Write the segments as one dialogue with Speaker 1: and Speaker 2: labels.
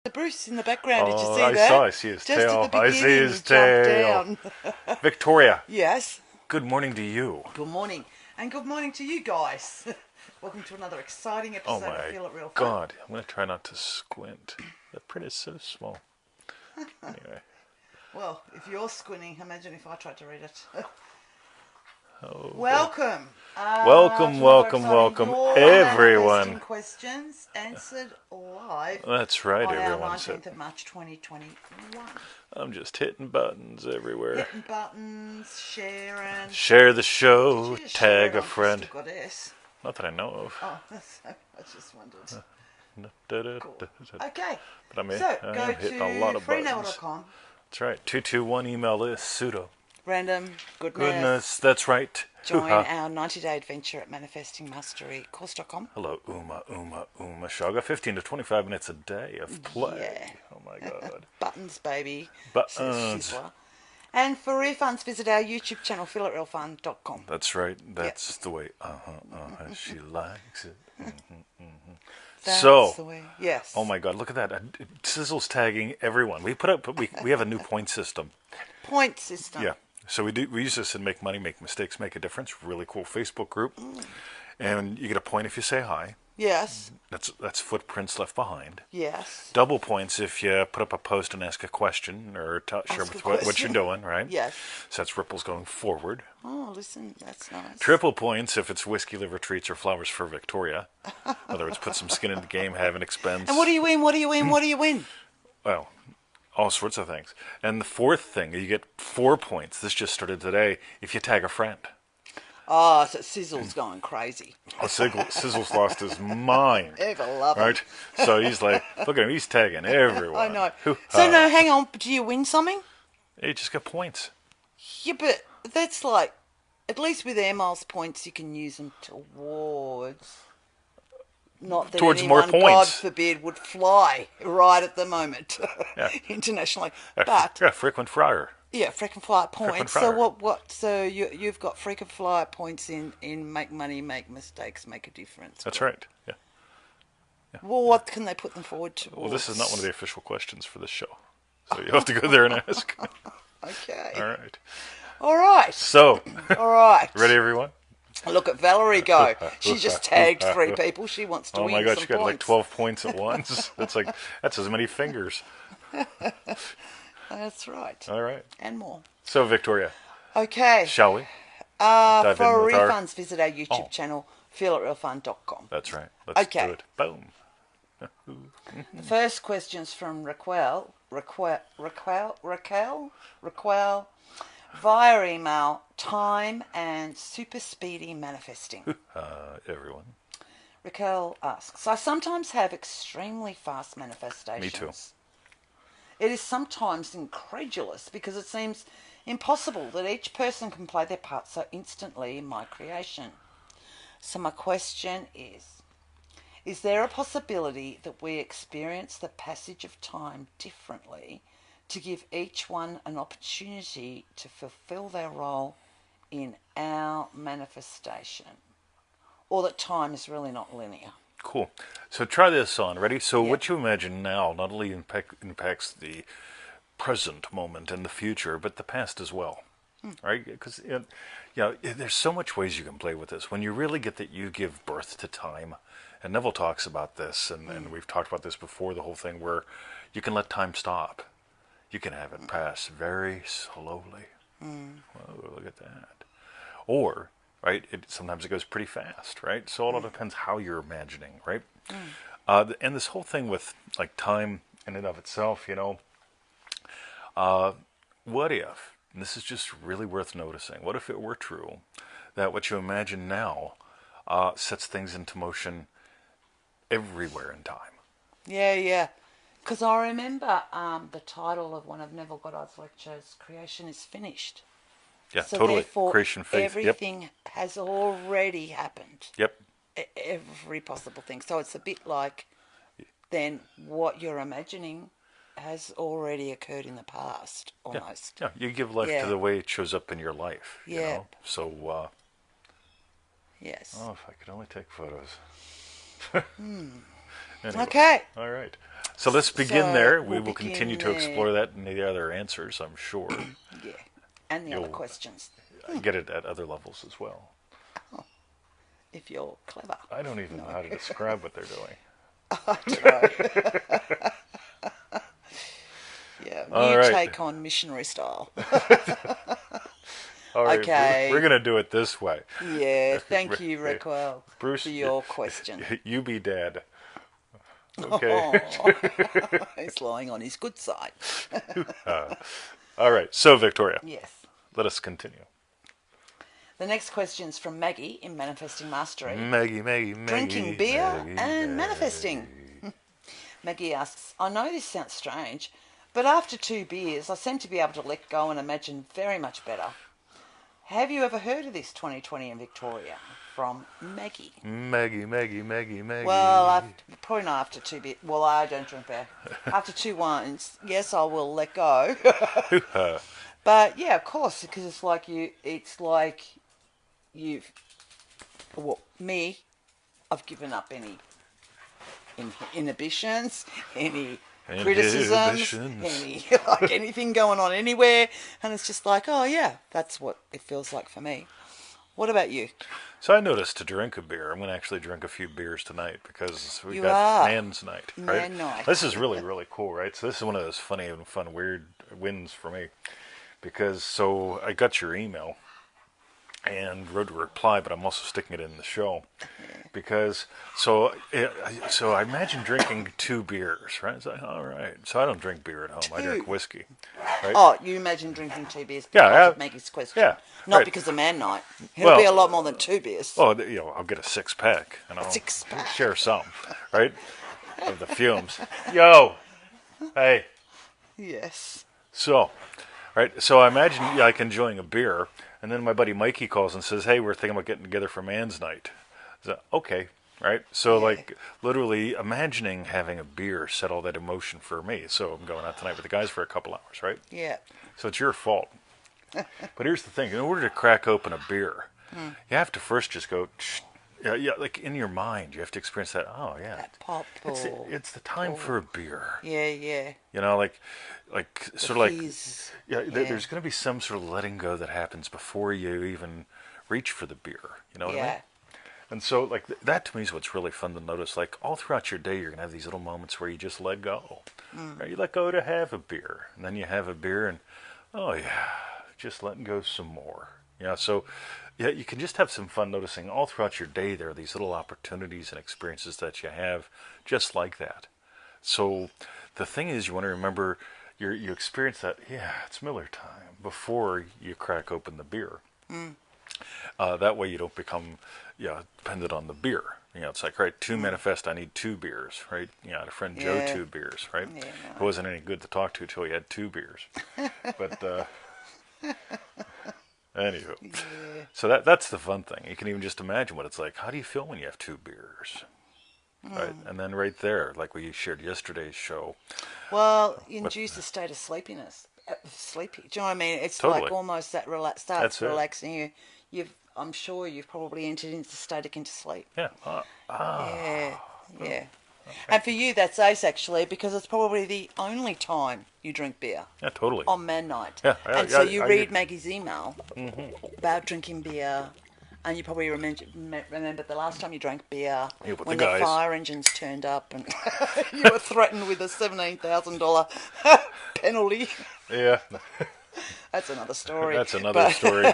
Speaker 1: The Bruce in the background, did you
Speaker 2: Oh,
Speaker 1: see that?
Speaker 2: I see his
Speaker 1: Just
Speaker 2: tail.
Speaker 1: at the
Speaker 2: I
Speaker 1: beginning,
Speaker 2: see his
Speaker 1: he
Speaker 2: tail.
Speaker 1: jumped down.
Speaker 2: Victoria,
Speaker 1: Yes.
Speaker 2: good morning to you.
Speaker 1: Good morning. And good morning to you guys. Welcome to another exciting
Speaker 2: Oh
Speaker 1: episode of
Speaker 2: my
Speaker 1: Feel It Real Fun.
Speaker 2: God, I'm going to try not to squint. That print is so small. Anyway.
Speaker 1: Well, if you're squinting, imagine if I tried to read it.
Speaker 2: Oh,
Speaker 1: Welcome.
Speaker 2: welcome,
Speaker 1: Your
Speaker 2: everyone.
Speaker 1: manifesting questions answered live
Speaker 2: That's right,
Speaker 1: on our
Speaker 2: everyone.
Speaker 1: 19th of March 2021.
Speaker 2: I'm just hitting buttons everywhere.
Speaker 1: Hitting buttons, sharing.
Speaker 2: Share the show,
Speaker 1: Did you just share
Speaker 2: tag
Speaker 1: it
Speaker 2: a
Speaker 1: on
Speaker 2: friend.
Speaker 1: Crystal Goddess?
Speaker 2: Not that I know of.
Speaker 1: Oh, I just wondered. Cool.
Speaker 2: But
Speaker 1: Okay.
Speaker 2: I mean,
Speaker 1: So,
Speaker 2: I
Speaker 1: go
Speaker 2: am hitting a lot
Speaker 1: to
Speaker 2: of buttons.
Speaker 1: freeneville.com.
Speaker 2: That's right. 221 email list, pseudo.
Speaker 1: Random
Speaker 2: Goodness, that's right.
Speaker 1: Join
Speaker 2: Hoo-ha.
Speaker 1: our 90-day adventure at manifestingmasterycourse.com.
Speaker 2: Hello, Uma. Shaga. 15 to 25 minutes a day of play.
Speaker 1: Yeah.
Speaker 2: Oh my God.
Speaker 1: Buttons, baby.
Speaker 2: Buttons.
Speaker 1: Says Shizzler. And for refunds, visit our YouTube channel, feelitrealfun.com.
Speaker 2: That's right. That's the way. She likes it.
Speaker 1: That's
Speaker 2: So,
Speaker 1: the way. Yes.
Speaker 2: oh my God, look at that. Sizzle's tagging everyone. We have a new point system.
Speaker 1: Point system.
Speaker 2: Yeah. So we use this in Make Money, Make Mistakes, Make a Difference. Really cool Facebook group. And you get a point if you say hi.
Speaker 1: Yes.
Speaker 2: That's footprints left behind.
Speaker 1: Yes.
Speaker 2: Double points if you put up a post and ask a question or share with what you're doing, right?
Speaker 1: Yes.
Speaker 2: So that's ripples going forward.
Speaker 1: Oh, listen, that's nice.
Speaker 2: Triple points if it's whiskey, liver treats, or flowers for Victoria. In other words, put some skin in the game, have an expense.
Speaker 1: And what do you win? What do you win? What do you win?
Speaker 2: Well, all sorts of things. And the fourth thing, you get 4 points. This just started today. If you tag a friend.
Speaker 1: Oh, so Sizzle's going crazy.
Speaker 2: Oh, Sizzle's lost his mind.
Speaker 1: Ever love him.
Speaker 2: Right? So he's like, look at him, he's tagging everyone.
Speaker 1: I know.
Speaker 2: Hoo-ha.
Speaker 1: So, no, hang on. Do you win something?
Speaker 2: You just got points.
Speaker 1: Yeah, but that's like, at least with air miles points, you can use them towards. Not that
Speaker 2: Towards
Speaker 1: anyone,
Speaker 2: more points.
Speaker 1: God forbid, would fly right at the moment
Speaker 2: Yeah.
Speaker 1: internationally.
Speaker 2: Yeah,
Speaker 1: But
Speaker 2: frequent flyer.
Speaker 1: yeah, frequent flyer points. So
Speaker 2: flyer.
Speaker 1: what? So you've got frequent flyer points in Make Money, Make Mistakes, Make a Difference.
Speaker 2: That's right. Yeah.
Speaker 1: Well, what can they put them forward to?
Speaker 2: Well, this is not one of the official questions for this show, so you have to go there and ask.
Speaker 1: Okay.
Speaker 2: All right.
Speaker 1: All right.
Speaker 2: So,
Speaker 1: All right.
Speaker 2: ready, everyone?
Speaker 1: Look at Valerie go. She just tagged 3 people. She wants to
Speaker 2: Oh
Speaker 1: win
Speaker 2: my God,
Speaker 1: some
Speaker 2: she got
Speaker 1: points.
Speaker 2: like 12 points at once. That's as many fingers.
Speaker 1: That's right.
Speaker 2: All right.
Speaker 1: And more.
Speaker 2: So, Victoria,
Speaker 1: Okay.
Speaker 2: shall we? Dive
Speaker 1: For
Speaker 2: in with our-
Speaker 1: refunds, visit our YouTube channel, feelitrealfun.com.
Speaker 2: That's right. Let's
Speaker 1: Okay.
Speaker 2: do it. Boom.
Speaker 1: The first question's from Raquel, via email, time and super speedy manifesting.
Speaker 2: Everyone.
Speaker 1: Raquel asks, I sometimes have extremely fast manifestations.
Speaker 2: Me too.
Speaker 1: It is sometimes incredulous because it seems impossible that each person can play their part so instantly in my creation. So my question is there a possibility that we experience the passage of time differently to give each one an opportunity to fulfill their role in our manifestation? Or that time is really not linear?
Speaker 2: Cool. So try this on. Ready? So
Speaker 1: Yep.
Speaker 2: what you imagine now not only impacts the present moment and the future, but the past as well. Right? Because there's so much ways you can play with this. When you really get that you give birth to time, and Neville talks about this, and we've talked about this before, the whole thing where you can let time stop. You can have it pass very slowly. Whoa, look at that. Or, right, sometimes it goes pretty fast, right? So it all depends how you're imagining, right? And this whole thing with like time in and of itself, what if, and this is just really worth noticing, what if it were true that what you imagine now sets things into motion everywhere in time?
Speaker 1: Yeah. Because I remember the title of one of Neville Goddard's lectures, Creation is Finished.
Speaker 2: Yeah,
Speaker 1: So
Speaker 2: totally.
Speaker 1: therefore,
Speaker 2: Creation faith.
Speaker 1: everything has already happened.
Speaker 2: Yep.
Speaker 1: Every possible thing. So it's a bit like then what you're imagining has already occurred in the past, almost.
Speaker 2: Yeah, you give life to the way it shows up in your life. You know? So,
Speaker 1: yes.
Speaker 2: oh, if I could only take photos. Anyway,
Speaker 1: Okay.
Speaker 2: all right. So let's begin
Speaker 1: So
Speaker 2: there. We
Speaker 1: we'll
Speaker 2: will
Speaker 1: begin
Speaker 2: continue to
Speaker 1: there.
Speaker 2: explore that and the other answers, I'm sure.
Speaker 1: Yeah, and the other
Speaker 2: You'll
Speaker 1: questions,
Speaker 2: get it at other levels as well.
Speaker 1: if you're clever.
Speaker 2: I don't even know how to describe what they're doing.
Speaker 1: I don't know. Yeah,
Speaker 2: All
Speaker 1: you
Speaker 2: right.
Speaker 1: take on missionary style.
Speaker 2: All right,
Speaker 1: Okay.
Speaker 2: we're going to do it this way.
Speaker 1: Yeah, thank you, Raquel,
Speaker 2: Bruce,
Speaker 1: for your question.
Speaker 2: You be dad. Okay.
Speaker 1: Oh, he's lying on his good side.
Speaker 2: All right. So, Victoria,
Speaker 1: Yes.
Speaker 2: let us continue.
Speaker 1: The next question's from Maggie in Manifesting Mastery.
Speaker 2: Maggie.
Speaker 1: Drinking beer
Speaker 2: Maggie,
Speaker 1: and manifesting. Maggie asks, I know this sounds strange, but after 2 beers, I seem to be able to let go and imagine very much better. Have you ever heard of this 2020 in Victoria? From Maggie.
Speaker 2: Maggie.
Speaker 1: Well, probably not after 2 beers. Well, I don't drink beer. After 2 wines, yes, I will let go. But yeah, of course, because it's like you've, well, me, I've given up any inhibitions, any criticisms, any like anything going on anywhere, and it's just like, oh yeah, that's what it feels like for me. What about you?
Speaker 2: So I noticed to drink a beer, I'm going to actually drink a few beers tonight because we
Speaker 1: You
Speaker 2: got
Speaker 1: are.
Speaker 2: Man's Night, right?
Speaker 1: Man night.
Speaker 2: This is really, really cool, right? So this is one of those funny and fun, weird wins for me. Because, so I got your email and wrote a reply, but I'm also sticking it in the show. Because, so I imagine drinking 2 beers, right? It's like, all right. So I don't drink beer at home. I drink whiskey. Right?
Speaker 1: Oh, you imagine drinking 2 beers
Speaker 2: Yeah,
Speaker 1: because of
Speaker 2: I-
Speaker 1: Maggie's question.
Speaker 2: yeah,
Speaker 1: Not
Speaker 2: right.
Speaker 1: because of Man Night. It'll
Speaker 2: Well-
Speaker 1: be a lot more than 2 beers.
Speaker 2: Oh, I'll get a 6-pack, and I'll
Speaker 1: 6-pack.
Speaker 2: share some, right? Of the fumes. Yo, hey.
Speaker 1: Yes.
Speaker 2: So, right. So I imagine like enjoying a beer, and then my buddy Mikey calls and says, "Hey, we're thinking about getting together for Man's Night." So, okay, right. So
Speaker 1: Yeah.
Speaker 2: like literally imagining having a beer set all that emotion for me. So I'm going out tonight with the guys for a couple hours, right?
Speaker 1: Yeah.
Speaker 2: So it's your fault. But here's the thing: in order to crack open a beer, you have to first just go. Yeah, like in your mind, you have to experience that. Oh yeah,
Speaker 1: That pop
Speaker 2: it's the time for a beer.
Speaker 1: Yeah.
Speaker 2: You know, like sort of like
Speaker 1: fizz.
Speaker 2: yeah.
Speaker 1: Yeah.
Speaker 2: There's going to be some sort of letting go that happens before you even reach for the beer. You know what I mean?
Speaker 1: Yeah.
Speaker 2: And so like that to me is what's really fun to notice. Like all throughout your day, you're going to have these little moments where you just let go. Right? You let go to have a beer, and then you have a beer, and oh yeah, just letting go some more. Yeah. So yeah, you can just have some fun noticing all throughout your day. There are these little opportunities and experiences that you have just like that. So the thing is, you want to remember you experience that. Yeah, it's Miller time before you crack open the beer. That way you don't become dependent on the beer. You know, it's like, right, to manifest, I need 2 beers, right? You know, I had a friend, Joe,
Speaker 1: Yeah.
Speaker 2: 2 beers, right?
Speaker 1: Yeah, no.
Speaker 2: It wasn't any good to talk to until he had 2 beers. But, anywho.
Speaker 1: Yeah.
Speaker 2: So that's the fun thing. You can even just imagine what it's like. How do you feel when you have 2 beers? Right? And then right there, like we shared yesterday's show.
Speaker 1: Well, induce a state of sleepiness. Sleepy. Do you know what I mean? It's
Speaker 2: Totally.
Speaker 1: like almost that starts
Speaker 2: That's it.
Speaker 1: relaxing you. I'm sure you've probably entered into static into sleep.
Speaker 2: Yeah.
Speaker 1: Yeah. And for you, that's ace actually, because it's probably the only time you drink beer
Speaker 2: Yeah, totally.
Speaker 1: on Man Night.
Speaker 2: Yeah,
Speaker 1: and so
Speaker 2: yeah,
Speaker 1: you
Speaker 2: I
Speaker 1: read
Speaker 2: get-
Speaker 1: Maggie's email about drinking beer, and you probably remember the last time you drank beer
Speaker 2: Yeah, with
Speaker 1: when
Speaker 2: the
Speaker 1: the
Speaker 2: guys.
Speaker 1: fire engines turned up and you were threatened with a $17,000 penalty.
Speaker 2: Yeah.
Speaker 1: That's another story.
Speaker 2: That's another story.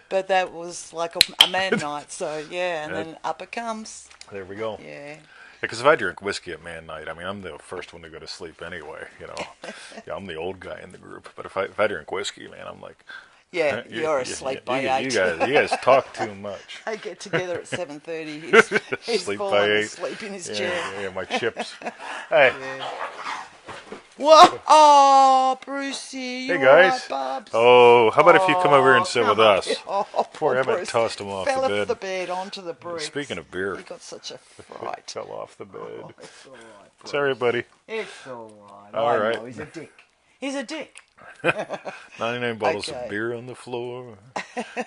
Speaker 1: But that was like a Man Night, so yeah, and then up it comes.
Speaker 2: There we go.
Speaker 1: Yeah.
Speaker 2: Because if I drink whiskey at Man Night, I mean, I'm the first one to go to sleep anyway, you know. Yeah, I'm the old guy in the group. But if I drink whiskey, man, I'm like...
Speaker 1: Yeah, you're asleep by 8.
Speaker 2: You guys talk too much.
Speaker 1: They get together at 7:30. He's
Speaker 2: Sleep
Speaker 1: falling
Speaker 2: by 8.
Speaker 1: asleep in his
Speaker 2: Yeah,
Speaker 1: chair.
Speaker 2: yeah, my chips. Hey,
Speaker 1: What? Oh, Brucey, you
Speaker 2: hey guys.
Speaker 1: alright, Bubs?
Speaker 2: Oh, how about if you come over and sit with us?
Speaker 1: Oh,
Speaker 2: Poor,
Speaker 1: poor
Speaker 2: I haven't
Speaker 1: Bruce.
Speaker 2: tossed him off
Speaker 1: Fell
Speaker 2: the
Speaker 1: off
Speaker 2: bed.
Speaker 1: the bed onto the bricks.
Speaker 2: Speaking of beer,
Speaker 1: He got such a fright.
Speaker 2: fell off the bed.
Speaker 1: Oh, it's alright, Bruce.
Speaker 2: Sorry, buddy.
Speaker 1: It's alright.
Speaker 2: All
Speaker 1: I
Speaker 2: right.
Speaker 1: know, he's a dick. He's a dick.
Speaker 2: 99 bottles
Speaker 1: Okay.
Speaker 2: of beer on the floor.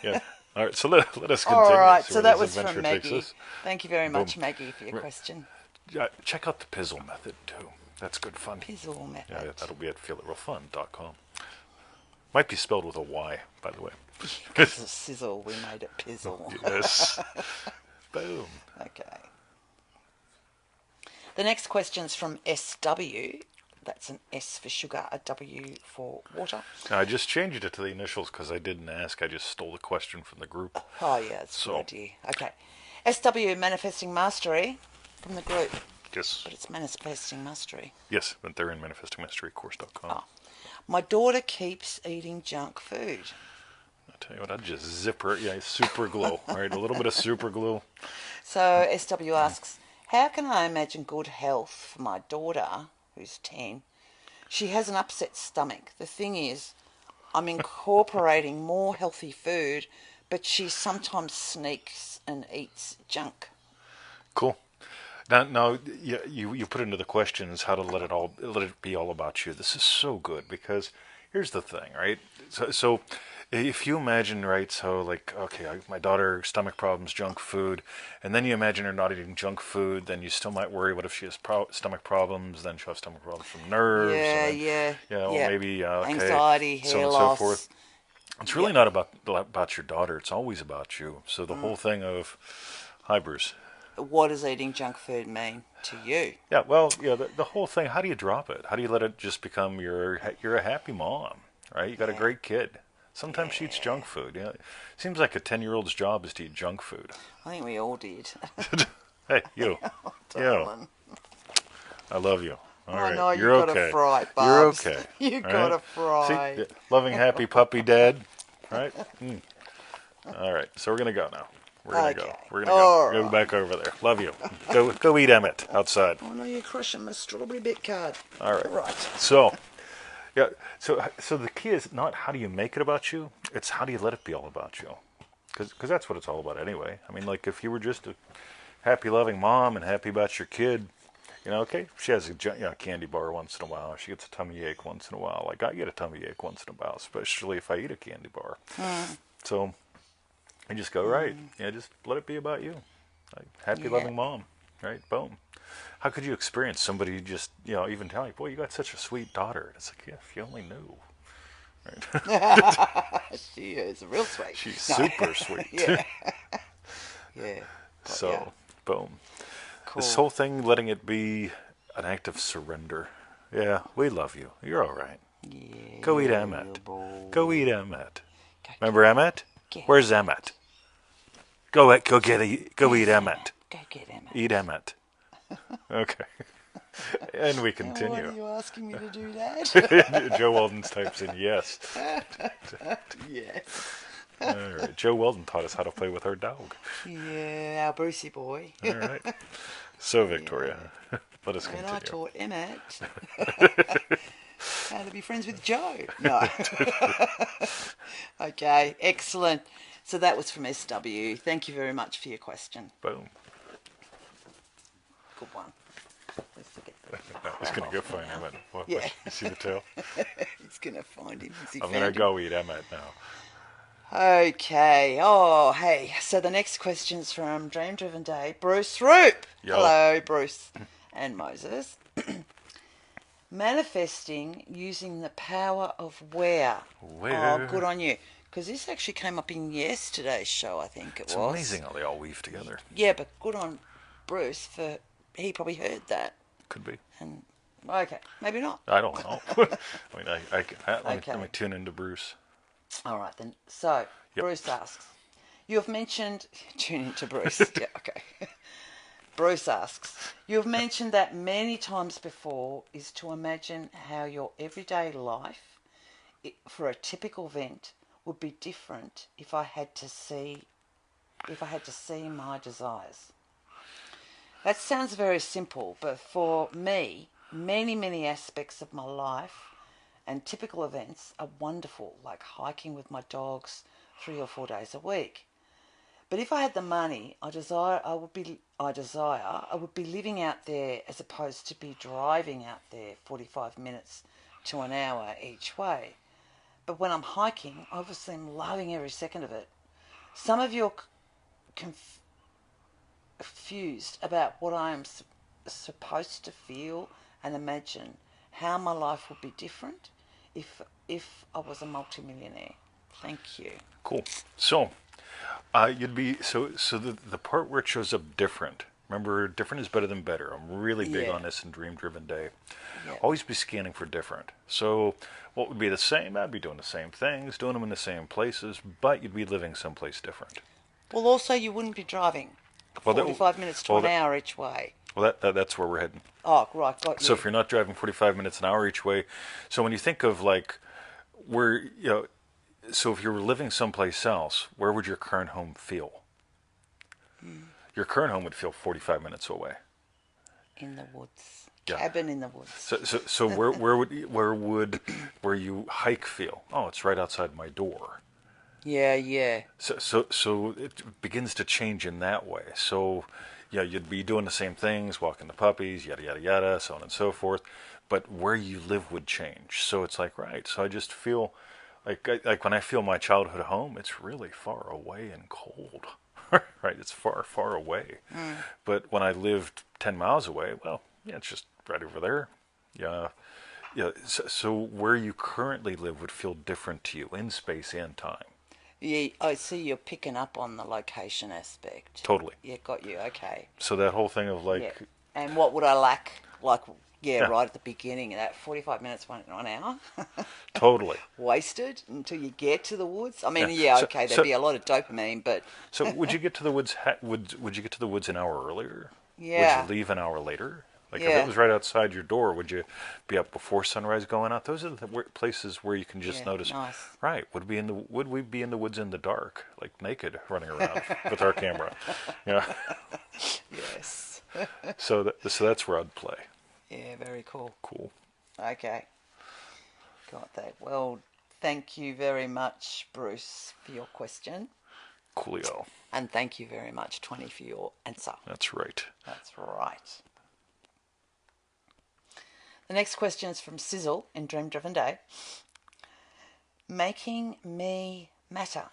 Speaker 2: Yeah. All right, so let us continue.
Speaker 1: Alright,
Speaker 2: See
Speaker 1: so
Speaker 2: where
Speaker 1: that
Speaker 2: this
Speaker 1: was from
Speaker 2: adventure takes
Speaker 1: Maggie.
Speaker 2: us.
Speaker 1: Thank you very much, Maggie, for your question.
Speaker 2: Check out the Pizzle method, too. That's good fun.
Speaker 1: Pizzle method.
Speaker 2: Yeah, that'll be at feelitrealfun.com. Might be spelled with a Y, by the way.
Speaker 1: Because of sizzle, we made it pizzle.
Speaker 2: Yes. Boom.
Speaker 1: Okay. The next question's from SW. That's an S for sugar, a W for water.
Speaker 2: Now, I just changed it to the initials because I didn't ask. I just stole the question from the group.
Speaker 1: Oh, yeah, that's a good idea. Okay. SW, manifesting mastery from the group.
Speaker 2: Yes.
Speaker 1: But it's manifesting mastery.
Speaker 2: Yes, but they're in manifestingmasterycourse.com.
Speaker 1: Oh. My daughter keeps eating junk food.
Speaker 2: I'll tell you what, I'd just zip her. Yeah, super glue. All right, a little bit of super glue.
Speaker 1: So SW asks, how can I imagine good health for my daughter, who's 10? She has an upset stomach. The thing is, I'm incorporating more healthy food, but she sometimes sneaks and eats junk.
Speaker 2: Cool. Now, you put into the questions how to let it be all about you. This is so good because here's the thing, right? So if you imagine, right? So like, okay, my daughter stomach problems, junk food, and then you imagine her not eating junk food, then you still might worry. What if she has stomach problems? Then she'll have stomach problems from nerves.
Speaker 1: Yeah,
Speaker 2: and then,
Speaker 1: yeah.
Speaker 2: maybe okay,
Speaker 1: anxiety, hair
Speaker 2: so on and
Speaker 1: loss.
Speaker 2: so forth. It's really not about your daughter. It's always about you. So the whole thing of, hi Bruce.
Speaker 1: What does eating junk food mean to you?
Speaker 2: Yeah, well, the whole thing. How do you drop it? How do you let it just become you're a happy mom, right? You got a great kid. Sometimes she eats junk food. Yeah, seems like a 10-year-old's job is to eat junk food.
Speaker 1: I think we all did.
Speaker 2: Hey, you,
Speaker 1: Darling.
Speaker 2: I love you. All right,
Speaker 1: know
Speaker 2: you're
Speaker 1: you've got
Speaker 2: okay.
Speaker 1: a fright,
Speaker 2: You're
Speaker 1: Bubs.
Speaker 2: okay.
Speaker 1: You've
Speaker 2: all
Speaker 1: got
Speaker 2: right?
Speaker 1: a fright.
Speaker 2: See, loving, happy puppy dad, right? All right, so we're gonna go now. We're gonna go. We're gonna go.
Speaker 1: All
Speaker 2: Go
Speaker 1: right.
Speaker 2: back over there. Love you. Go eat Emmett outside.
Speaker 1: Oh no, you're crushing my strawberry bit card.
Speaker 2: All right.
Speaker 1: Right.
Speaker 2: So, yeah. So the key is not how do you make it about you. It's how do you let it be all about you. Because that's what it's all about anyway. I mean, like if you were just a happy, loving mom and happy about your kid, okay, she has a candy bar once in a while. She gets a tummy ache once in a while. Like I get a tummy ache once in a while, especially if I eat a candy bar. So. And just go right. Just let it be about you. Like, happy, loving mom. Right? Boom. How could you experience somebody just, even telling you, boy, you got such a sweet daughter? It's like, yeah, if you only knew. Right?
Speaker 1: She is real sweet.
Speaker 2: She's super sweet.
Speaker 1: Yeah. Yeah.
Speaker 2: So, boom.
Speaker 1: Cool.
Speaker 2: This whole thing, letting it be an act of surrender. Yeah, we love you. You're all right.
Speaker 1: Yeah.
Speaker 2: Go eat Emmett.
Speaker 1: Boy.
Speaker 2: Go eat Emmett. Remember Emmett?
Speaker 1: Yeah.
Speaker 2: Where's Emmett? Go eat Emmett.
Speaker 1: Go get Emmett.
Speaker 2: Eat Emmett. Okay. And we continue.
Speaker 1: Why are you asking me to do that?
Speaker 2: Joe Weldon types in yes.
Speaker 1: Yes.
Speaker 2: All right. Joe Weldon taught us how to play with our dog.
Speaker 1: Yeah, our Brucey boy.
Speaker 2: All right. So, Victoria, let us
Speaker 1: And
Speaker 2: continue.
Speaker 1: I taught Emmett how to be friends with Joe. No. Okay, excellent. So that was from SW. Thank you very much for your question.
Speaker 2: Boom.
Speaker 1: Good one. Let's forget
Speaker 2: No, he's going to go find Emmett. What,
Speaker 1: Yeah.
Speaker 2: You see the tail?
Speaker 1: He's going to find him.
Speaker 2: I'm going to go eat Emmett now.
Speaker 1: Okay. Oh, hey. So the next question's from Dream Driven Day. Bruce Roop.
Speaker 2: Yo.
Speaker 1: Hello, Bruce and Moses. Manifesting using the power of where.
Speaker 2: Where?
Speaker 1: Oh, good on you. Because this actually came up in yesterday's show, I think it
Speaker 2: It's
Speaker 1: was.
Speaker 2: amazing how they all weave together.
Speaker 1: Yeah, but good on Bruce for he probably heard that.
Speaker 2: Could be.
Speaker 1: And okay, maybe not.
Speaker 2: I don't know. I mean, let me tune into Bruce.
Speaker 1: All right then. So
Speaker 2: Yep.
Speaker 1: Bruce asks, you have mentioned tune into Bruce. Yeah, okay. Bruce asks, you have mentioned that many times before is to imagine how your everyday life for a typical event would be different if I had to see my desires. That sounds very simple, but for me, many aspects of my life and typical events are wonderful, like hiking with my dogs 3 or 4 days a week. But if I had the money I would be living out there as opposed to be driving out there 45 minutes to an hour each way. But when I'm hiking, obviously I'm loving every second of it. Some of you are confused about what I am supposed to feel and imagine how my life would be different if I was a multimillionaire. Thank you.
Speaker 2: Cool. So, you'd be so the part where it shows up different. Remember, different is better than better. I'm really big
Speaker 1: Yeah.
Speaker 2: on this in Dream Driven Day.
Speaker 1: Yeah.
Speaker 2: Always be scanning for different. So, what would be the same? I'd be doing the same things, doing them in the same places, but you'd be living someplace different.
Speaker 1: Well, also you wouldn't be driving
Speaker 2: Well,
Speaker 1: 45 minutes to
Speaker 2: well,
Speaker 1: an hour each way.
Speaker 2: that's where we're heading.
Speaker 1: Oh, right, got
Speaker 2: So
Speaker 1: you.
Speaker 2: if you're not driving 45 minutes an hour each way, so when you think of like where so if you were living someplace else, where would your current home feel? Your current home would feel 45 minutes away.
Speaker 1: In the woods.
Speaker 2: Yeah.
Speaker 1: Cabin in the woods.
Speaker 2: So where you hike feel? Oh, it's right outside my door.
Speaker 1: Yeah, yeah.
Speaker 2: So it begins to change in that way. So yeah, you'd be doing the same things, walking the puppies, yada yada yada, so on and so forth. But where you live would change. So it's like, right. So I just feel like when I feel my childhood home, it's really far away and cold. Right, it's far, far away. But when I lived 10 miles away, well, yeah, it's just right over there. Yeah, yeah. So where you currently live would feel different to you in space and time.
Speaker 1: Yeah, I see you're picking up on the location aspect.
Speaker 2: Totally.
Speaker 1: Yeah, got you. Okay.
Speaker 2: So that whole thing of like,
Speaker 1: Yeah. And what would I lack? Like, yeah,
Speaker 2: Yeah.
Speaker 1: right at the beginning, that 45 minutes, 1 hour,
Speaker 2: totally.
Speaker 1: wasted until you get to the woods. I mean,
Speaker 2: Yeah.
Speaker 1: yeah,
Speaker 2: So-
Speaker 1: okay, there'd
Speaker 2: so-
Speaker 1: be a lot of dopamine, but
Speaker 2: So would you get to the woods? Would you get to the woods an hour earlier?
Speaker 1: Yeah.
Speaker 2: Would you leave an hour later? Like if
Speaker 1: Yeah.
Speaker 2: it was right outside your door, would you be up before sunrise going out? Those are the places where you can just
Speaker 1: Yeah,
Speaker 2: notice.
Speaker 1: nice.
Speaker 2: Right? Would we be in the woods in the dark, like naked, running around with our camera? Yeah.
Speaker 1: yes.
Speaker 2: So that's where I'd play.
Speaker 1: Yeah, very cool.
Speaker 2: Cool.
Speaker 1: Okay. Got that. Well, thank you very much, Bruce, for your question.
Speaker 2: Coolio.
Speaker 1: And thank you very much, 20, for your answer.
Speaker 2: That's right.
Speaker 1: That's right. The next question is from Sizzle in Dream Driven Day. Making me matter.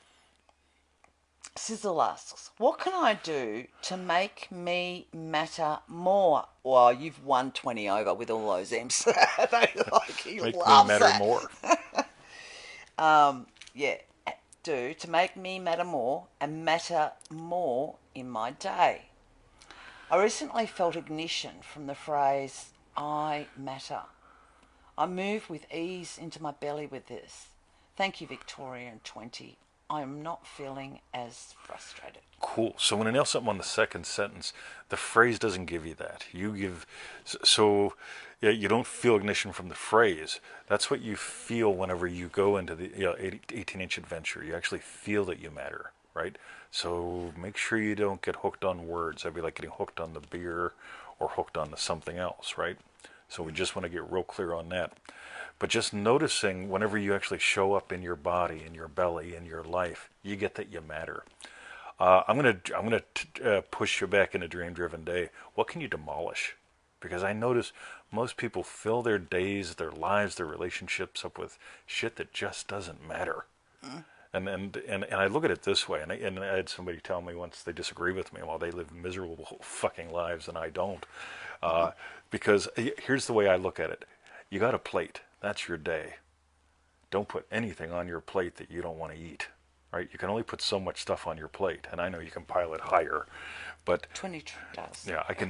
Speaker 1: Sizzle asks, what can I do to make me matter more? Well, you've won 20 over with all those M's. He
Speaker 2: Make me
Speaker 1: loves
Speaker 2: matter
Speaker 1: that.
Speaker 2: more.
Speaker 1: Yeah, do to make me matter more and matter more in my day. I recently felt ignition from the phrase, I matter. I move with ease into my belly with this. Thank you, Victoria and 20. I am not feeling as frustrated.
Speaker 2: Cool. So when I nail something on the second sentence, the phrase doesn't give you that. You give, so yeah, you don't feel ignition from the phrase. That's what you feel whenever you go into the 18-inch adventure. You actually feel that you matter, right? So make sure you don't get hooked on words. That'd be like getting hooked on the beer or hooked on the something else, right? So we just want to get real clear on that. But just noticing whenever you actually show up in your body, in your belly, in your life, you get that you matter. I'm gonna push you back into Dream Driven Day. What can you demolish? Because I notice most people fill their days, their lives, their relationships up with shit that just doesn't matter. And I look at it this way, and I had somebody tell me once they disagree with me, well, they live miserable fucking lives and I don't. Because here's the way I look at it. You got a plate. That's your day. Don't put anything on your plate that you don't want to eat. Right? You can only put so much stuff on your plate, and I know you can pile it higher, but
Speaker 1: 20 does.
Speaker 2: yeah, I can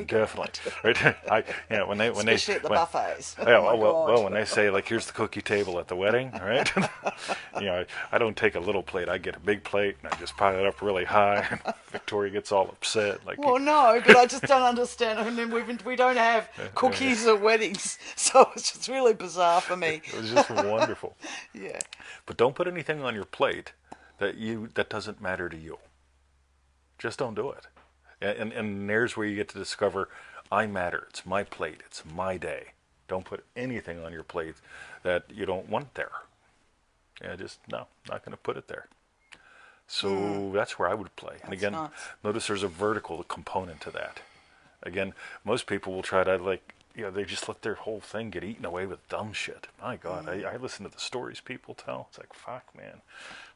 Speaker 2: definitely. Right? When they
Speaker 1: Especially at the buffets.
Speaker 2: Yeah,
Speaker 1: Oh my God.
Speaker 2: well, when they say like, here's the cookie table at the wedding, right? I don't take a little plate. I get a big plate and I just pile it up really high. And Victoria gets all upset. Like,
Speaker 1: Well, no, but I just don't understand. I mean, we don't have cookies at weddings, so it's just really bizarre for me.
Speaker 2: it was just wonderful.
Speaker 1: Yeah.
Speaker 2: But don't put anything on your plate that doesn't matter to you. Just don't do it. And there's where you get to discover, I matter. It's my plate. It's my day. Don't put anything on your plate that you don't want there. Yeah, just no, not going to put it there. So that's where I would play. And again,
Speaker 1: nice.
Speaker 2: notice there's a vertical component to that. Again, most people will try to they just let their whole thing get eaten away with dumb shit. My God, I listen to the stories people tell. It's like, fuck, man.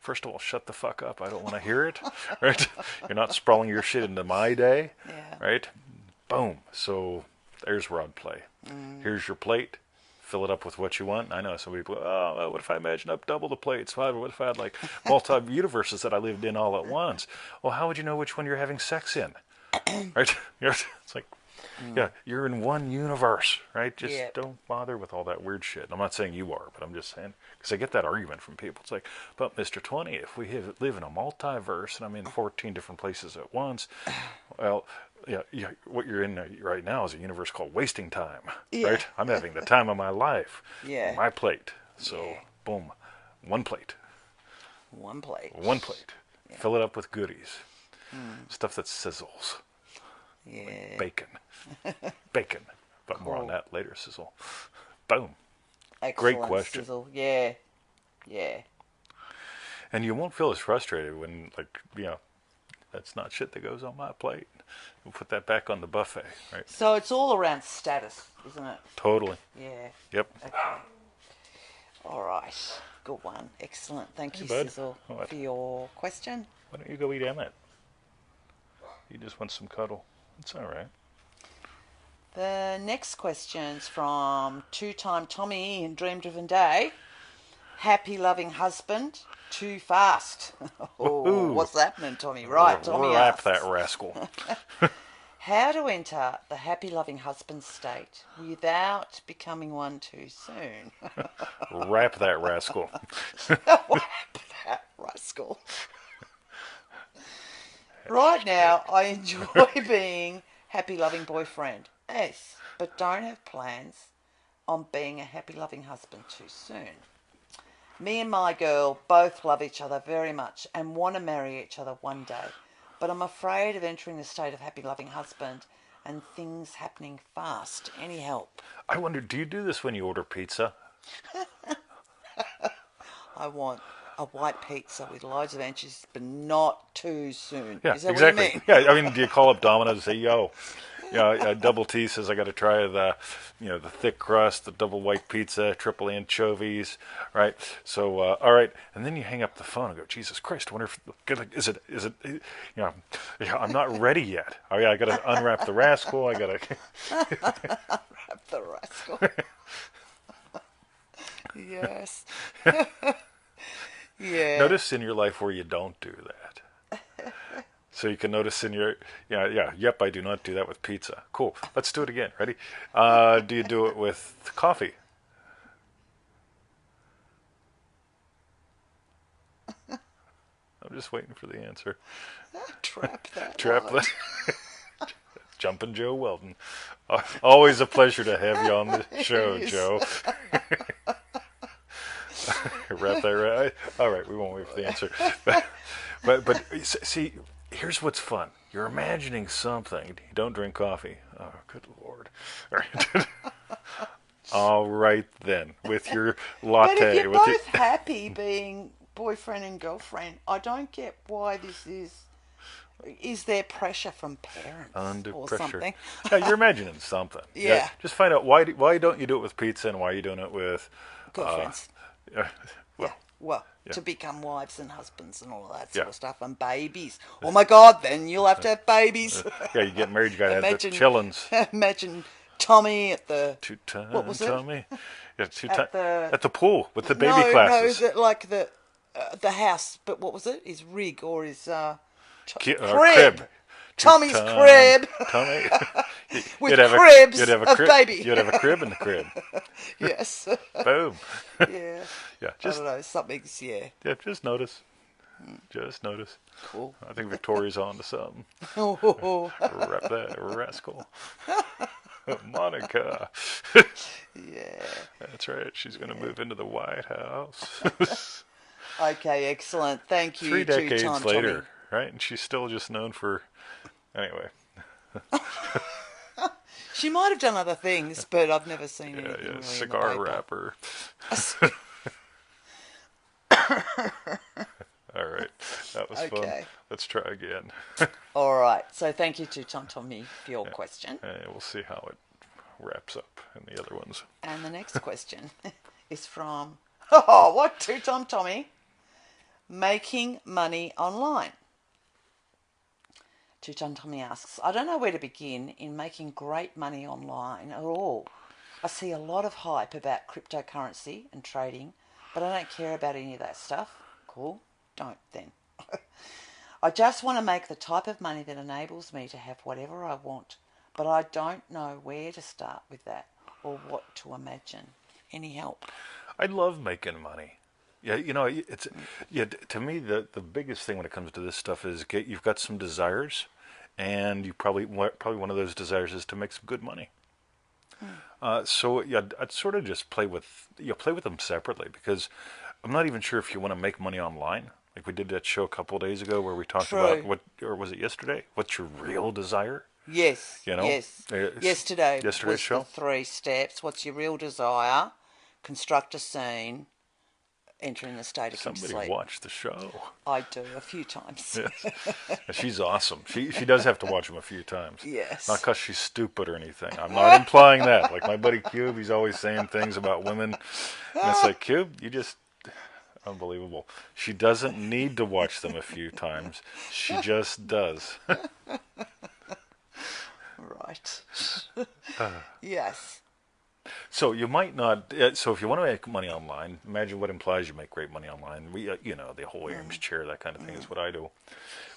Speaker 2: First of all, shut the fuck up. I don't want to hear it. Right? You're not sprawling your shit into my day.
Speaker 1: Yeah.
Speaker 2: Right? Boom. So There's role play. Here's your plate. Fill it up with what you want. I know some people, oh, what if I imagine up double the plates? What if I had like multi-universes that I lived in all at once? Well, how would you know which one you're having sex in? Right? It's like, yeah, you're in one universe, right? Just don't bother with all that weird shit. I'm not saying you are, but I'm just saying, because I get that argument from people. It's like, but Mr. 20, if we live in a multiverse and I'm in 14 different places at once, well, yeah, what you're in right now is a universe called wasting time, right? I'm having the time of my life on my plate. So, boom, one plate.
Speaker 1: One plate.
Speaker 2: One plate. Yeah. Fill it up with goodies. Stuff that sizzles.
Speaker 1: Yeah.
Speaker 2: Like bacon. But more on that later, sizzle. Boom.
Speaker 1: Excellent.
Speaker 2: Great question.
Speaker 1: Sizzle. Yeah.
Speaker 2: And you won't feel as frustrated when, like, that's not shit that goes on my plate. We'll put that back on the buffet, right?
Speaker 1: So it's all around status, isn't it?
Speaker 2: Totally.
Speaker 1: Yeah.
Speaker 2: Yep.
Speaker 1: Okay. All right. Good one. Excellent. Thank you,
Speaker 2: bud.
Speaker 1: Sizzle, for your question.
Speaker 2: Why don't you go eat Emmett? He just wants some cuddle. It's all right.
Speaker 1: The next question's from two-time Tommy in Dream Driven Day. Happy loving husband, too fast. What's happening, Tommy? Right, Tommy
Speaker 2: Wrap
Speaker 1: asks.
Speaker 2: that rascal.
Speaker 1: How to enter the happy loving husband state without becoming one too soon.
Speaker 2: Wrap that rascal.
Speaker 1: Wrap that rascal. Right now, I enjoy being happy loving boyfriend. Yes, but don't have plans on being a happy loving husband too soon. Me and my girl both love each other very much and want to marry each other one day. But I'm afraid of entering the state of happy loving husband and things happening fast. Any help?
Speaker 2: I wonder, do you do this when you order pizza?
Speaker 1: I want a white pizza with loads of anchovies, but not too soon.
Speaker 2: Yeah,
Speaker 1: Is that
Speaker 2: exactly.
Speaker 1: what you mean?
Speaker 2: Yeah, I mean, do you call up Domino's and say, yo, Double T says I got to try the thick crust, the double white pizza, triple anchovies, right? So, all right, and then you hang up the phone and go, Jesus Christ, I wonder if is it? I'm not ready yet. Oh yeah, I got to unwrap the rascal. I got to
Speaker 1: Unwrap the rascal. Yes. Yeah.
Speaker 2: Notice in your life where you don't do that. So you can notice in your, yep, I do not do that with pizza. Cool. Let's do it again. Ready? Do you do it with coffee? I'm just waiting for the answer.
Speaker 1: Trap that.
Speaker 2: Trap that. Jumpin' Joe Weldon. Always a pleasure to have you on the show, Joe. Wrap that right. All right, we won't wait for the answer. But see, here's what's fun. You're imagining something. You don't drink coffee. Oh, good Lord. All right, all right then, with your latte.
Speaker 1: But if you're both happy being boyfriend and girlfriend, I don't get why this is. Is there pressure from parents
Speaker 2: under
Speaker 1: or
Speaker 2: pressure?
Speaker 1: Something?
Speaker 2: Yeah, you're imagining something.
Speaker 1: Yeah.
Speaker 2: Just find out why don't you do it with pizza and why are you doing it with
Speaker 1: Girlfriends.
Speaker 2: Well,
Speaker 1: to become wives and husbands and all of that sort
Speaker 2: Yeah.
Speaker 1: of stuff and babies. Oh my God! Then you'll have to have babies.
Speaker 2: yeah, you get married, you gotta have the chillins.
Speaker 1: Imagine Tommy at the
Speaker 2: Two-time
Speaker 1: what was it?
Speaker 2: Tommy. Yeah,
Speaker 1: the-
Speaker 2: at the pool with the baby
Speaker 1: no,
Speaker 2: classes.
Speaker 1: is it like the house? But what was it? His rig or his
Speaker 2: crib.
Speaker 1: Tommy's crib.
Speaker 2: Tommy.
Speaker 1: With cribs
Speaker 2: You'd have a
Speaker 1: of
Speaker 2: crib.
Speaker 1: baby.
Speaker 2: You'd have a crib in the crib.
Speaker 1: Yes.
Speaker 2: Boom.
Speaker 1: Yeah.
Speaker 2: Yeah.
Speaker 1: I don't know. Something's
Speaker 2: Yeah, just notice. Just notice.
Speaker 1: cool.
Speaker 2: I think Victoria's on to something.
Speaker 1: Oh.
Speaker 2: Wrap that rascal. Monica.
Speaker 1: Yeah.
Speaker 2: That's right. She's going to move into the White House.
Speaker 1: Okay. Excellent. Thank you.
Speaker 2: 3 decades
Speaker 1: two-time
Speaker 2: later,
Speaker 1: Tommy.
Speaker 2: right? And she's still just known for. Anyway.
Speaker 1: She might have done other things, but I've never seen anything really in the
Speaker 2: cigar
Speaker 1: paper.
Speaker 2: wrapper. All right, that was fun. Let's try again.
Speaker 1: All right. So thank you to Tommy for your question.
Speaker 2: And we'll see how it wraps up in the other ones.
Speaker 1: And the next question is from what two-time Tommy? Making money online. Tommy asks, I don't know where to begin in making great money online at all. I see a lot of hype about cryptocurrency and trading, but I don't care about any of that stuff. Cool. Don't then. I just want to make the type of money that enables me to have whatever I want, but I don't know where to start with that or what to imagine. Any help?
Speaker 2: I love making money. Yeah, it's to me the biggest thing when it comes to this stuff is you've got some desires, and you probably one of those desires is to make some good money. So yeah, I'd sort of just play with them separately, because I'm not even sure if you want to make money online. Like we did that show a couple of days ago where we talked about or was it yesterday? What's your real desire?
Speaker 1: Yes, yes. Yesterday
Speaker 2: Yesterday's
Speaker 1: was
Speaker 2: show.
Speaker 1: the 3 steps. What's your real desire? Construct a scene. Enter in the state of
Speaker 2: Somebody
Speaker 1: sleep.
Speaker 2: watched the show.
Speaker 1: I do a few times.
Speaker 2: Yes. She's awesome. She does have to watch them a few times.
Speaker 1: Yes.
Speaker 2: Not because she's stupid or anything. I'm not implying that. Like my buddy Cube, he's always saying things about women. And it's like, Cube, you just... Unbelievable. She doesn't need to watch them a few times. She just does.
Speaker 1: Right. Yes.
Speaker 2: So you might not. So if you want to make money online, imagine what implies you make great money online. The whole Ames chair, that kind of thing is what I do.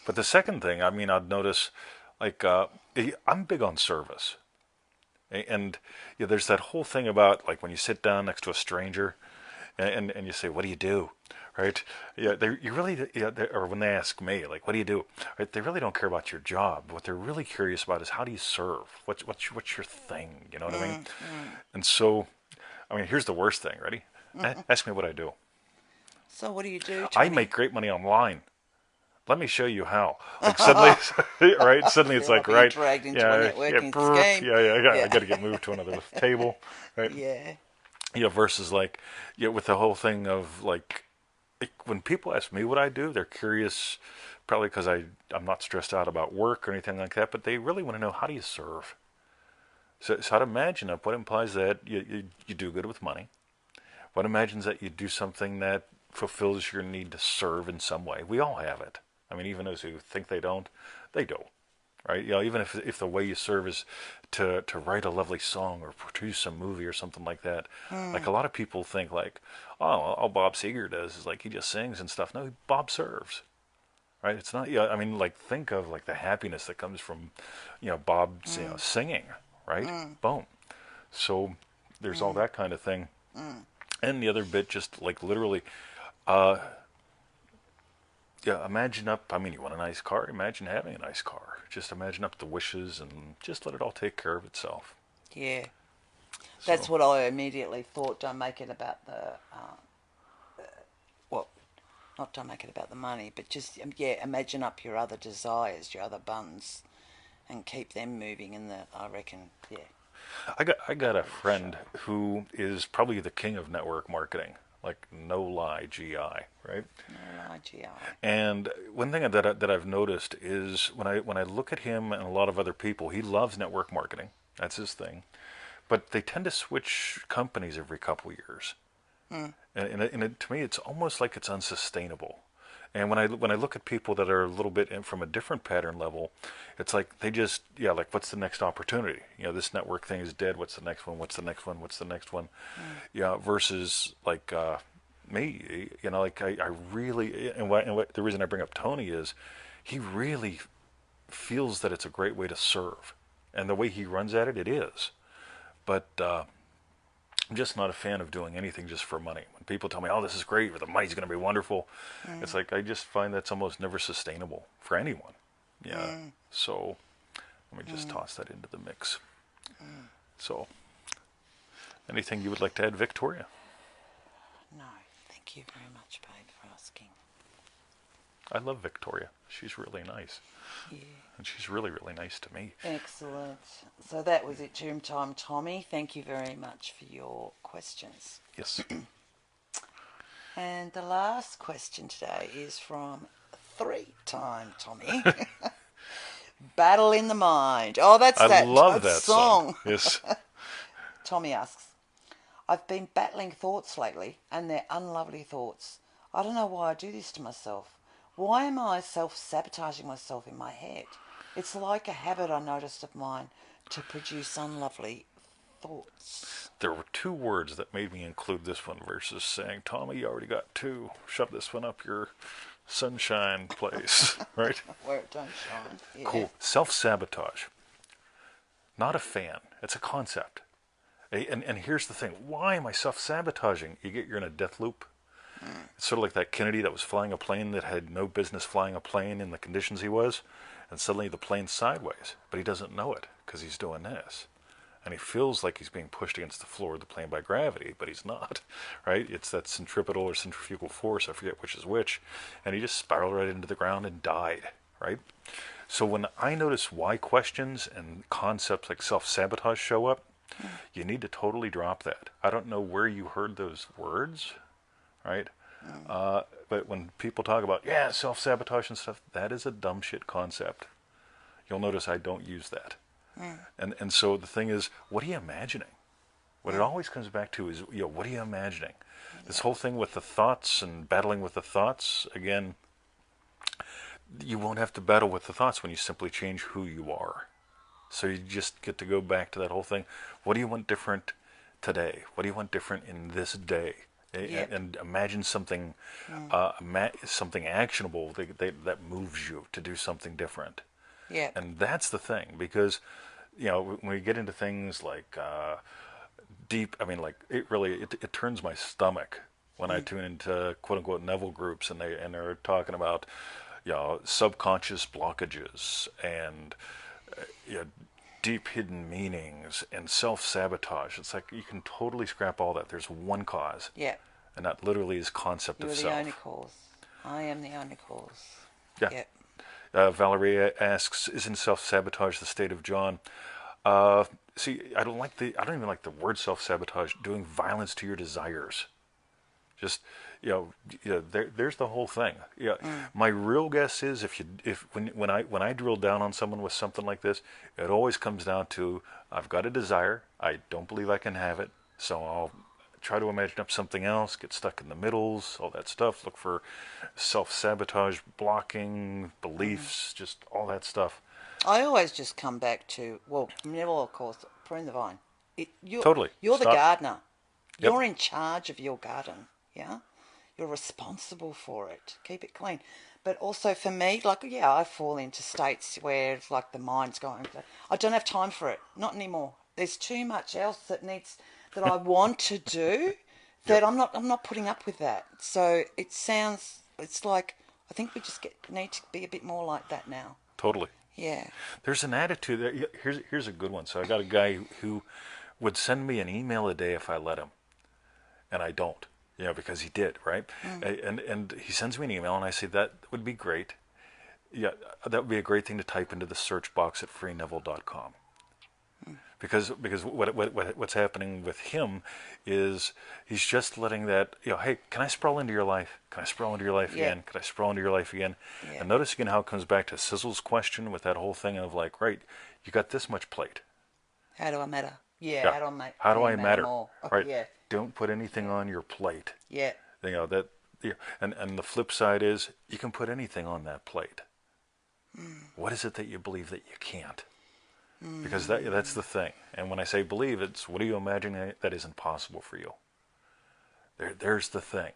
Speaker 2: But the second thing, I'd notice, like, I'm big on service, and there's that whole thing about like when you sit down next to a stranger, and you say, "What do you do?" Right? Yeah, or when they ask me, like, "What do you do?" Right? They really don't care about your job. What they're really curious about is how do you serve? What's your thing? You know what I mean? And so, here's the worst thing. Ready? Ask me what I do.
Speaker 1: So what do you do?
Speaker 2: I make great money online. Let me show you how. Like suddenly, right? Suddenly it's like, right?
Speaker 1: Dragged into a networking scheme.
Speaker 2: I got to get moved to another table, right?
Speaker 1: Yeah.
Speaker 2: Versus like, with the whole thing of like, when people ask me what I do, they're curious, probably because I'm not stressed out about work or anything like that, but they really want to know, how do you serve? So I'd imagine what implies that you do good with money. What imagines that you do something that fulfills your need to serve in some way. We all have it. Even those who think they don't, they do. Right? Even if the way you serve is to write a lovely song or produce a movie or something like that. Like a lot of people think like, oh, all Bob Seger does is like he just sings and stuff. No, Bob serves. Right? It's not. Like think of like the happiness that comes from, Bob singing. Right? Boom. So there's all that kind of thing. And the other bit, just like literally, imagine you want a nice car, imagine having a nice car. Just imagine up the wishes and just let it all take care of itself.
Speaker 1: Yeah. That's what I immediately thought. Don't make it about don't make it about the money, but just, imagine up your other desires, your other buns, and keep them moving I reckon,
Speaker 2: I got a friend who is probably the king of network marketing. Like no lie, GI, right?
Speaker 1: No lie, GI.
Speaker 2: And one thing that I've noticed is when I look at him and a lot of other people, he loves network marketing. That's his thing. But they tend to switch companies every couple years. And to me, it's almost like it's unsustainable. And when I look at people that are a little bit from a different pattern level, it's like they just like, what's the next opportunity? This network thing is dead. What's the next one? What's the next one? What's the next one? Versus like me, like I really and what the reason I bring up Tony is he really feels that it's a great way to serve, and the way he runs at it, it is. But I'm just not a fan of doing anything just for money. When people tell me, "Oh, this is great, or the money's going to be wonderful," it's like I just find that's almost never sustainable for anyone. So let me just toss that into the mix. So, anything you would like to add, Victoria?
Speaker 1: No, thank you very much, babe, for asking.
Speaker 2: I love Victoria. She's really nice.
Speaker 1: Yeah.
Speaker 2: And she's really, really nice to me.
Speaker 1: Excellent. So that was it, Gym Time Tommy. Thank you very much for your questions.
Speaker 2: Yes.
Speaker 1: And the last question today is from 3-time Tommy. Battle in the Mind. Oh, that's
Speaker 2: I love that
Speaker 1: song.
Speaker 2: Yes.
Speaker 1: Tommy asks, I've been battling thoughts lately, and they're unlovely thoughts. I don't know why I do this to myself. Why am I self-sabotaging myself in my head? It's like a habit I noticed of mine to produce unlovely thoughts.
Speaker 2: There were two words that made me include this one versus saying, Tommy, you already got two. Shove this one up your sunshine place, right?
Speaker 1: Where it don't shine. Yeah.
Speaker 2: Cool. Self-sabotage. Not a fan. It's a concept. And here's the thing. Why am I self-sabotaging? You're in a death loop. It's sort of like that Kennedy that was flying a plane that had no business flying a plane in the conditions he was. And suddenly the plane's sideways. But he doesn't know it because he's doing this. And he feels like he's being pushed against the floor of the plane by gravity, but he's not, right? It's that centripetal or centrifugal force, I forget which is which, and he just spiraled right into the ground and died, right? So when I notice why questions and concepts like self-sabotage show up, you need to totally drop that. I don't know where you heard those words, right? But when people talk about, self-sabotage and stuff, that is a dumb shit concept. You'll notice I don't use that. And so the thing is, what are you imagining? What it always comes back to is, what are you imagining? This whole thing with the thoughts and battling with the thoughts, again, you won't have to battle with the thoughts when you simply change who you are. So you just get to go back to that whole thing. What do you want different today? What do you want different in this day? And imagine something, something actionable that moves you to do something different.
Speaker 1: Yeah.
Speaker 2: And that's the thing, because when we get into things like deep, I mean, like it turns my stomach when I tune into quote unquote Neville groups and they're talking about subconscious blockages and deep hidden meanings and self-sabotage. It's like you can totally scrap all that. There's one cause.
Speaker 1: Yeah.
Speaker 2: And that literally is concept of self.
Speaker 1: You're the only cause. I am the only cause.
Speaker 2: Yeah.
Speaker 1: Yep.
Speaker 2: Valerie asks, "Isn't self-sabotage the state of John?" See, I don't even like the word self-sabotage. Doing violence to your desires. Just there's the whole thing. Yeah, my real guess is when I drill down on someone with something like this, it always comes down to I've got a desire. I don't believe I can have it, so I'll try to imagine up something else, get stuck in the middles, all that stuff, look for self-sabotage, blocking, beliefs, just all that stuff.
Speaker 1: I always just come back to, Neville, of course, prune the vine.
Speaker 2: Totally.
Speaker 1: You're the gardener.
Speaker 2: Yep.
Speaker 1: You're in charge of your garden, yeah? You're responsible for it. Keep it clean. But also for me, I fall into states where it's like the mind's going, I don't have time for it. Not anymore. There's too much else that I want to do that I'm not putting up with that. So it's like I think we just need to be a bit more like that now.
Speaker 2: Totally.
Speaker 1: Yeah.
Speaker 2: There's an attitude there. Here's a good one. So I got a guy who would send me an email a day if I let him, and I don't, because he did, right? And he sends me an email, and I say that would be great. Yeah, that would be a great thing to type into the search box at freeneville.com. Because what's happening with him is he's just letting that, hey, can I sprawl into your life? Can I sprawl into your life again? Can I sprawl into your life again? Yeah. And notice again how it comes back to Sizzle's question with that whole thing of like, right, you got this much plate.
Speaker 1: How do I matter? Yeah.
Speaker 2: How do I matter?
Speaker 1: More?
Speaker 2: Right.
Speaker 1: Yeah.
Speaker 2: Don't put anything on your plate.
Speaker 1: Yeah.
Speaker 2: And the flip side is you can put anything on that plate. What is it that you believe that you can't? Because that's the thing. And when I say believe, it's what do you imagine that isn't possible for you? There's the thing.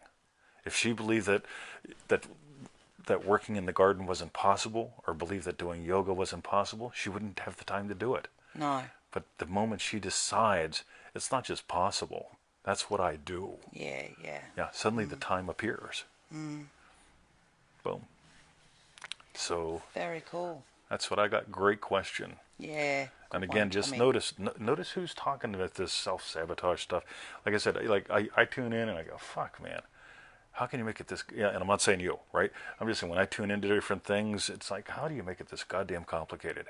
Speaker 2: If she believed that working in the garden wasn't possible, or believed that doing yoga wasn't possible, she wouldn't have the time to do it.
Speaker 1: No.
Speaker 2: But the moment she decides it's not just possible, that's what I do.
Speaker 1: Yeah.
Speaker 2: Yeah, suddenly the time appears. Boom. So
Speaker 1: very cool.
Speaker 2: That's what I got. Great question.
Speaker 1: Yeah.
Speaker 2: And again, just notice who's talking about this self-sabotage stuff. Like I said, I tune in and I go, fuck, man, how can you make it this? Yeah, and I'm not saying you, right? I'm just saying when I tune into different things, it's like, how do you make it this goddamn complicated?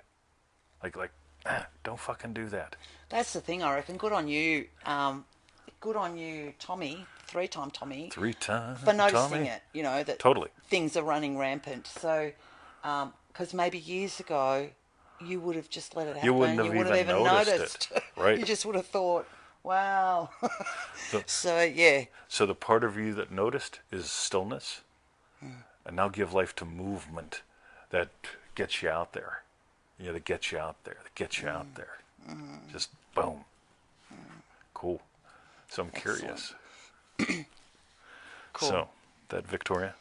Speaker 2: Don't fucking do that.
Speaker 1: That's the thing, I reckon. Good on you. Good on you, Tommy. Three-time Tommy.
Speaker 2: Three-time
Speaker 1: for noticing
Speaker 2: Tommy.
Speaker 1: it. That
Speaker 2: totally
Speaker 1: things are running rampant. So, because maybe years ago, you would have just let it happen.
Speaker 2: You wouldn't have even noticed it. Right.
Speaker 1: You just would have thought, wow. So.
Speaker 2: So the part of you that noticed is stillness. And now give life to movement that gets you out there. that get you out there. That get you out there. Just boom. Cool. So I'm curious.
Speaker 1: Cool.
Speaker 2: So, that Victoria.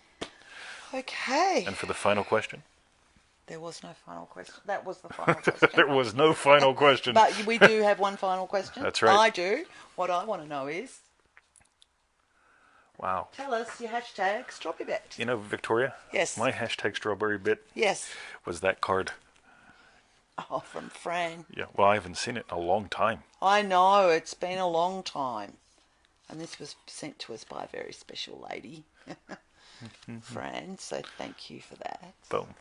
Speaker 1: Okay.
Speaker 2: And for the final question?
Speaker 1: There was no final question. That was the final question.
Speaker 2: There was no final question.
Speaker 1: But we do have one final question.
Speaker 2: That's right.
Speaker 1: I do. What I want to know is,
Speaker 2: Wow.
Speaker 1: tell us your hashtag strawberry bit.
Speaker 2: You know, Victoria?
Speaker 1: Yes.
Speaker 2: My hashtag strawberry bit
Speaker 1: Yes.
Speaker 2: was that card.
Speaker 1: Oh, from Fran.
Speaker 2: Yeah, well, I haven't seen it in a long time.
Speaker 1: I know, it's been a long time. And this was sent to us by a very special lady, Fran, so thank you for that.
Speaker 2: Boom.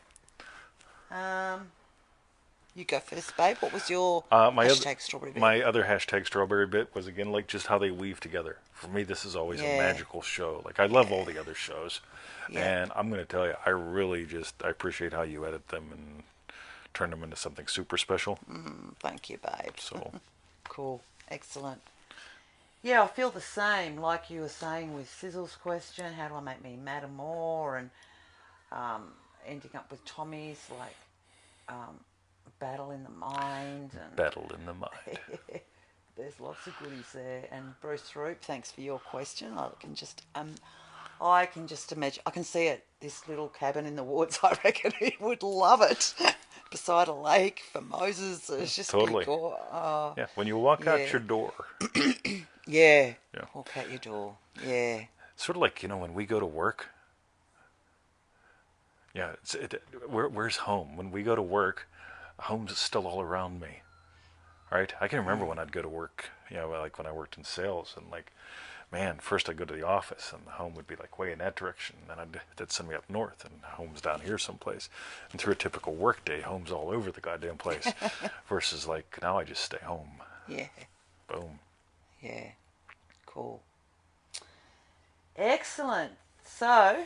Speaker 1: You go first, babe. What was your
Speaker 2: My
Speaker 1: hashtag strawberry bit?
Speaker 2: My other hashtag strawberry bit was, again, like just how they weave together. For me, this is always a magical show. Like, I love all the other shows.
Speaker 1: Yeah.
Speaker 2: And I'm going to tell you, I appreciate how you edit them and turn them into something super special.
Speaker 1: Thank you, babe.
Speaker 2: So,
Speaker 1: Cool. Excellent. Yeah, I feel the same, like you were saying with Sizzle's question, how do I make me matter more, and ending up with Tommy's, like, battle in the mind. And
Speaker 2: battle in the mind.
Speaker 1: there's lots of goodies there. And Bruce Roop, thanks for your question. I can just imagine, I can see it, this little cabin in the woods. I reckon he would love it. Beside a lake for Moses. It's just
Speaker 2: Totally.
Speaker 1: cool.
Speaker 2: Yeah, when you walk out your door.
Speaker 1: Yeah.
Speaker 2: Yeah.
Speaker 1: Walk out your door. Yeah.
Speaker 2: Sort of like, when we go to work. Yeah, where's home? When we go to work, home's still all around me. Right? I can remember when I'd go to work, like when I worked in sales, and like, man, first I'd go to the office and home would be like way in that direction. And then they'd send me up north and home's down here someplace. And through a typical work day, home's all over the goddamn place. Versus like, now I just stay home.
Speaker 1: Yeah.
Speaker 2: Boom.
Speaker 1: Yeah. Cool. Excellent. So,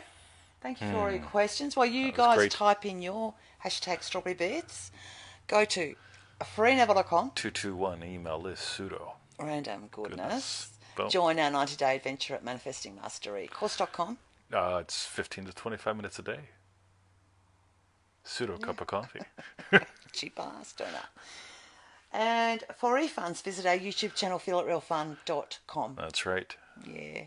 Speaker 1: thank you for all your questions. While you guys
Speaker 2: great.
Speaker 1: type in your hashtag strawberry bits, go to freeneville.com.
Speaker 2: 221 email list pseudo.
Speaker 1: Random goodness.
Speaker 2: Boom.
Speaker 1: Join our 90-day adventure at Manifesting Mastery. Course.com.
Speaker 2: It's 15 to 25 minutes a day. Pseudo cup of coffee.
Speaker 1: Cheap ass donut. And for refunds, visit our YouTube channel, feelitrealfun.com.
Speaker 2: That's right.
Speaker 1: Yeah.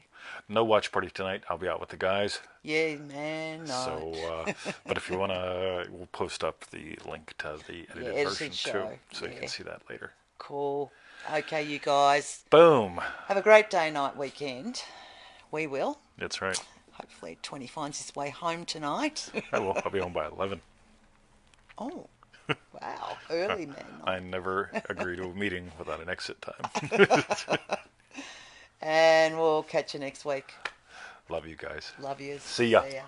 Speaker 2: No watch party tonight. I'll be out with the guys.
Speaker 1: Yeah, man. No.
Speaker 2: So, but if you want to, we'll post up the link to the edited version too. So you can see that later.
Speaker 1: Cool. Okay, you guys.
Speaker 2: Boom.
Speaker 1: Have a great day, night, weekend. We will.
Speaker 2: That's right.
Speaker 1: Hopefully Twenty finds his way home tonight.
Speaker 2: I will. I'll be home by 11.
Speaker 1: Oh, wow. Early, man.
Speaker 2: I never agree to a meeting without an exit time.
Speaker 1: And we'll catch you next week.
Speaker 2: Love you guys.
Speaker 1: Love you.
Speaker 2: See ya.
Speaker 1: See ya.